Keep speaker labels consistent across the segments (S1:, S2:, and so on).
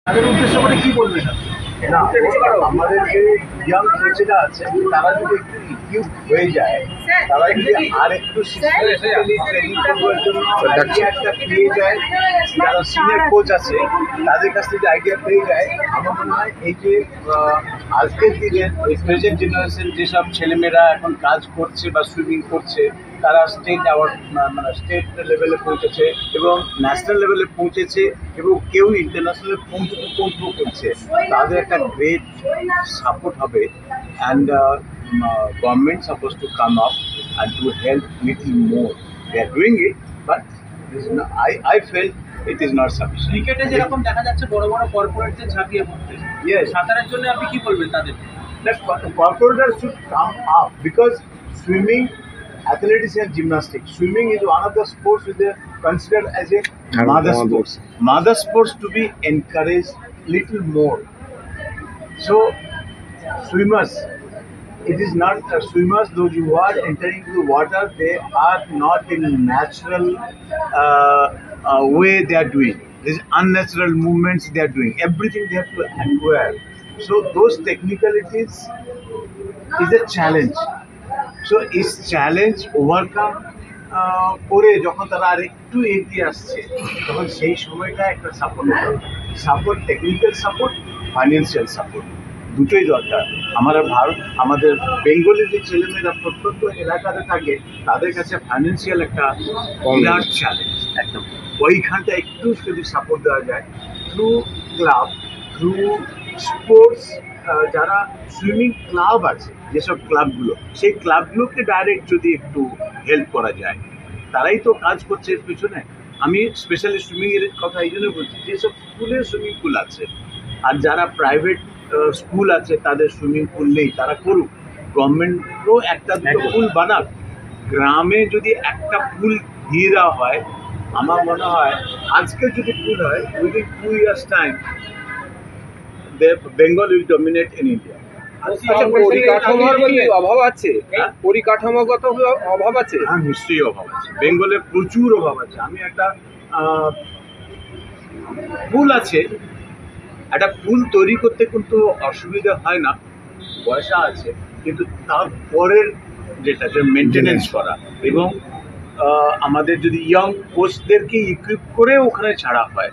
S1: তাদের উদ্দেশ্য করে কি বলবেন? আমাদের যে ইয়াং কোচেরা আছে তারা যদি একটু ইকুইপ হয়ে যায়, তারা যদি আর একটু সিস্টেমেটিক্যালি ট্রেনিং করার জন্য আইডিয়া একটা পেয়ে যায়, যারা সিনিয়র কোচ আছে তাদের কাছ থেকে আইডিয়া পেয়ে যায়, আমার মনে হয় এই যে আজকের দিনের এই প্রেজেন্ট জেনারেশন যেসব ছেলেমেয়েরা এখন কাজ করছে বা সুইমিং করছে, তারা স্টেট অ্যাওয়ার্ড মানে স্টেট লেভেলে পৌঁছেছে এবং ন্যাশনাল লেভেলে পৌঁছেছে এবং কেউ ইন্টারন্যাশনালে পৌঁছবো করছে, তাদের একটা গ্রেট সাপোর্ট হবে। And government suppose to come up and to help little more. They are doing it, but I feel it is not sufficient.
S2: ক্রিকেটে যেরকম দেখা যাচ্ছে বড় বড় কর্পোরেটদের ঝাঁপিয়ে পড়তে, সাঁতারের জন্য আপনি কি বলবেন তাদের?
S1: Corporators should come up because swimming, athletics and gymnastics. Swimming is one of the sports which are considered as a mother sports. Mother sports to be encouraged little more. So swimmers, it is not swimmers, those who are entering into the water, they are not in natural way they are doing. These unnatural movements they are doing. Everything they have to acquire. So those technicalities is a challenge. So is challenge overcome করে যখন তারা আর একটু এগিয়ে আসছে, তখন সেই সময়টা একটা support support, technical support, financial support, দুটোই দরকার। আমাদের বেঙ্গলের যে ছেলেমেয়েরা প্রত্যন্ত এলাকাতে থাকে, তাদের কাছে ফাইন্যান্সিয়াল একটা বিরাট চ্যালেঞ্জ একদম। ওইখানটা একটু যদি সাপোর্ট দেওয়া যায় থ্রু ক্লাব, থ্রু স্পোর্টস, যারা সুইমিং ক্লাব আছে যেসব ক্লাবগুলো, সেই ক্লাবগুলোকে ডাইরেক্ট যদি একটু হেল্প করা যায়, তারাই তো কাজ করছে এর পিছনে। আমি স্পেশালি সুইমিংয়ের কথা এই জন্য বলছি, যেসব স্কুলে সুইমিং পুল আছে আর যারা প্রাইভেট স্কুল আছে তাদের সুইমিং পুল নেই, তারা করুক। গভর্নমেন্টও একটা দুটো পুল বানাক। গ্রামে যদি একটা পুল দিয়ে দেওয়া হয়, আমার মনে হয় আজকে যদি পুল হয়, within 2 years time Bengal will dominate in India.
S3: পরিকাঠামোর অভাব আছে, পরিকাঠামোগত অভাব আছে।
S1: হ্যাঁ, নিশ্চয়ই অভাব আছে, বেঙ্গলে প্রচুর অভাব আছে। আমি একটা পুল আছে, একটা পুল তৈরি করতে কিন্তু অসুবিধা হয় না, পয়সা আছে, কিন্তু তারপরের যেটা যে মেনটেনেন্স করা এবং আমাদের যদি ইয়ং কোচদেরকে ইকুইপ করে ওখানে ছাড়া হয়,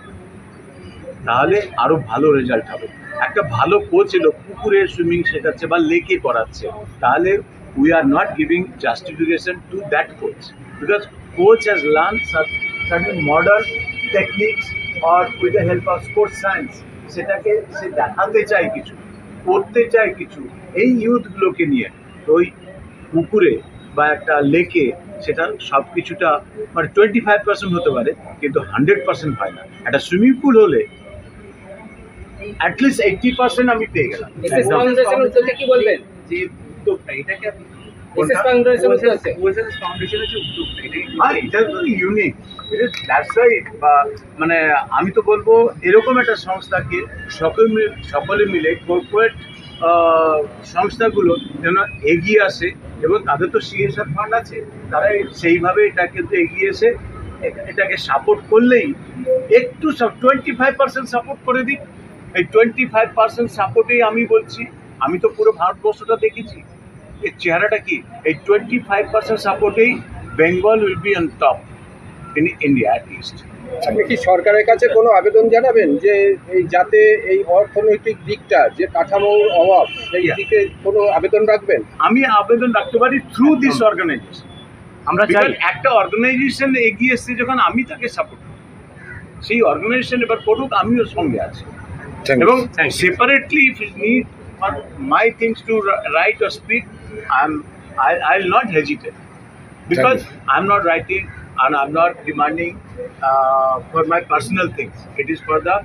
S1: তাহলে আরও ভালো রেজাল্ট হবে। একটা ভালো কোচ এলো, পুকুরে সুইমিং শেখাচ্ছে বা লেকে করাচ্ছে, তাহলে we are not giving justification to that coach, because coach has learn certain modern techniques or with the help of sports science. সেটাকে সে দেখাতে চায় কিছু, করতে চায় কিছু এই ইউথগুলোকে নিয়ে। তো ওই পুকুরে বা একটা লেকে সেটা সব কিছুটা মানে 25% হতে পারে, কিন্তু 100% হয় না। একটা সুইমিং পুল হলে অ্যাটলিস্ট 80% আমি পেয়ে গেলাম।
S2: কি বলবেন
S1: যে উদ্যোগটা, এটাকে এটা তো ইউনিক, দ্যাটস ওয়াই। মানে আমি তো বলবো এরকম একটা সংস্থাকে সকলে মিলে কর্পোরেট সংস্থাগুলো যেন এগিয়ে আসে, এবং তাদের তো CSR ফান্ড আছে, তারা সেইভাবে এটা কিন্তু এগিয়ে এসে এটাকে সাপোর্ট করলেই, একটু 25% সাপোর্ট করে দিক। এই 25% সাপোর্টেই আমি বলছি, আমি তো পুরো ভারতবর্ষটা দেখেছি, এর চেহারাটা কি, এই 25% সাপোর্টেই Bengal will be on top in India at least.
S3: আপনি কি সরকারের কাছে কোনো আবেদন জানাবেন যে এই যাতে এই অর্থনৈতিক দিকটা যে কাঠামোর অভাব, সেই দিকে কোনো আবেদন রাখবেন?
S1: আমি আবেদন রাখতে পারি থ্রু দিস অর্গানাইজেশন। আমরা চাই একটা অর্গানাইজেশন এগিয়ে এসছে যখন, আমি তাকে সাপোর্ট করি, সেই অর্গানাইজেশন এবার করুক, আমিও সঙ্গে আছি। এবং separately if you need my things to write or speak, I'll not hesitate, because I'm not writing and I'm not demanding for my personal things. It is for the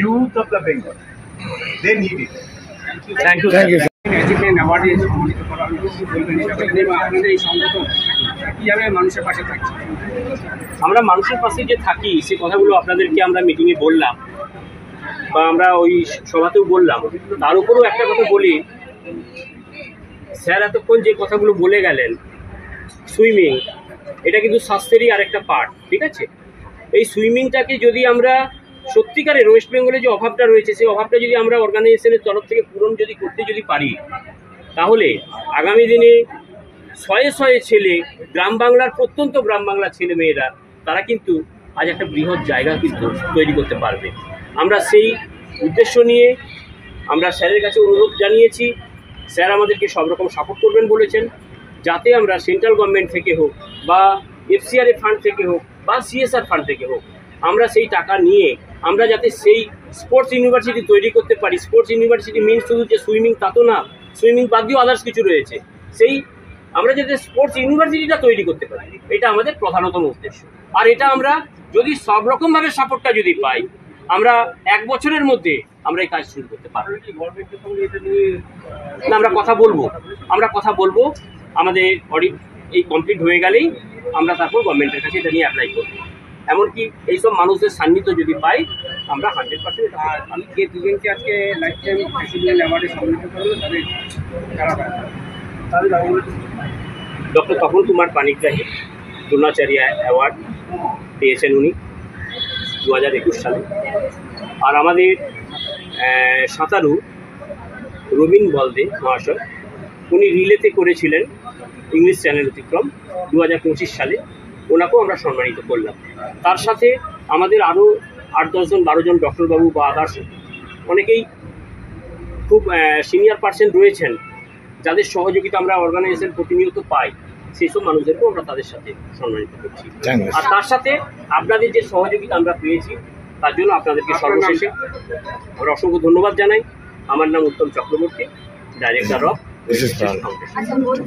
S1: youth of the Bengal. They need it.
S2: Thank you. Education award সম্মানিত করা হলো, আপনাদের এই সংগঠন কীভাবে মানুষের পাশে থাকছে? আমরা মানুষের পাশে যে থাকি, সে কথাগুলো আপনাদেরকে আমরা মিটিংয়ে বললাম।
S4: বা আমরা ওই সভাতেও বললাম, তার উপরেও একটা কথা বলি, স্যার এতক্ষণ যে কথাগুলো বলে গেলেন, সুইমিং এটা কিন্তু স্বাস্থ্যেরই আরেকটা পার্ট, ঠিক আছে? এই সুইমিংটাকে যদি আমরা সত্যিকারের ওয়েস্ট বেঙ্গলে যে অভাবটা রয়েছে, সেই অভাবটা যদি আমরা অর্গানাইজেশনের তরফ থেকে পূরণ যদি করতে যদি পারি, তাহলে আগামী দিনে শয়ে শয়ে ছেলে, গ্রাম বাংলার প্রত্যন্ত গ্রাম বাংলার ছেলে মেয়েরা তারা কিন্তু আজ একটা বৃহৎ জায়গা কিন্তু তৈরি করতে পারবে। আমরা সেই উদ্দেশ্য নিয়ে আমরা স্যারের কাছে অনুরোধ জানিয়েছি। স্যার আমাদেরকে সব রকম সাপোর্ট করবেন বলেছেন, যাতে আমরা সেন্ট্রাল গভর্নমেন্ট থেকে হোক বা এফসিআরএ ফান্ড থেকে হোক বা সিএসআর ফান্ড থেকে হোক, আমরা সেই টাকা নিয়ে আমরা যাতে সেই স্পোর্টস ইউনিভার্সিটি তৈরি করতে পারি। স্পোর্টস ইউনিভার্সিটি মিনস শুধু যে সুইমিং তা তো না, সুইমিং বাদ দিয়েও আদার্স কিছু রয়েছে। সেই আমরা যাতে স্পোর্টস ইউনিভার্সিটিটা তৈরি করতে পারি, এটা আমাদের প্রধানতম উদ্দেশ্য। আর এটা আমরা যদি সব রকমভাবে সাপোর্টটা যদি পাই, আমরা 1 বছরের মধ্যে আমরা এই কাজ শুরু করতে পারবো। না, আমরা কথা বলবো আমাদের অডিট এই কমপ্লিট হয়ে গেলেই আমরা তারপর গভর্নমেন্টের কাছে এটা নিয়ে অ্যাপ্লাই করবো। এমনকি এইসব মানুষদের সান্নিধ্য যদি পাই, আমরা 100%
S2: আমি যে দুজনকে আজকে লাইফ টাইম অ্যাচিভমেন্ট অ্যাওয়ার্ডে সম্মানিত করলো তাদের
S4: ডক্টর তপন কুমার পানিগ্রাহী দ্রোণাচার্য অ্যাওয়ার্ড পেয়েছেন উনি 2021 সালে। আর আমাদের সাঁতারু রবীন বলদে মহাশয়, উনি রিলেতে করেছিলেন ইংলিশ চ্যানেল অতিক্রম 2025 সালে, ওনাকেও আমরা সম্মানিত করলাম। তার সাথে আমাদের আরও 8-10 জন 12 জন ডক্টরবাবু বা আদার্স অনেকেই খুব সিনিয়র পার্সন রয়েছেন, যাদের সহযোগিতা আমরা অর্গানাইজেশন প্রতিনিয়ত পাই, সেই সব মানুষদেরকেও আমরা তাদের সাথে সম্মানিত করছি। আর তার সাথে আপনাদের যে সহযোগিতা আমরা পেয়েছি, তার জন্য আপনাদেরকে সর্বশেষে আমরা অসংখ্য ধন্যবাদ জানাই। আমার নাম উত্তম চক্রবর্তী, ডাইরেক্টর অফ ফাউন্ডেশন।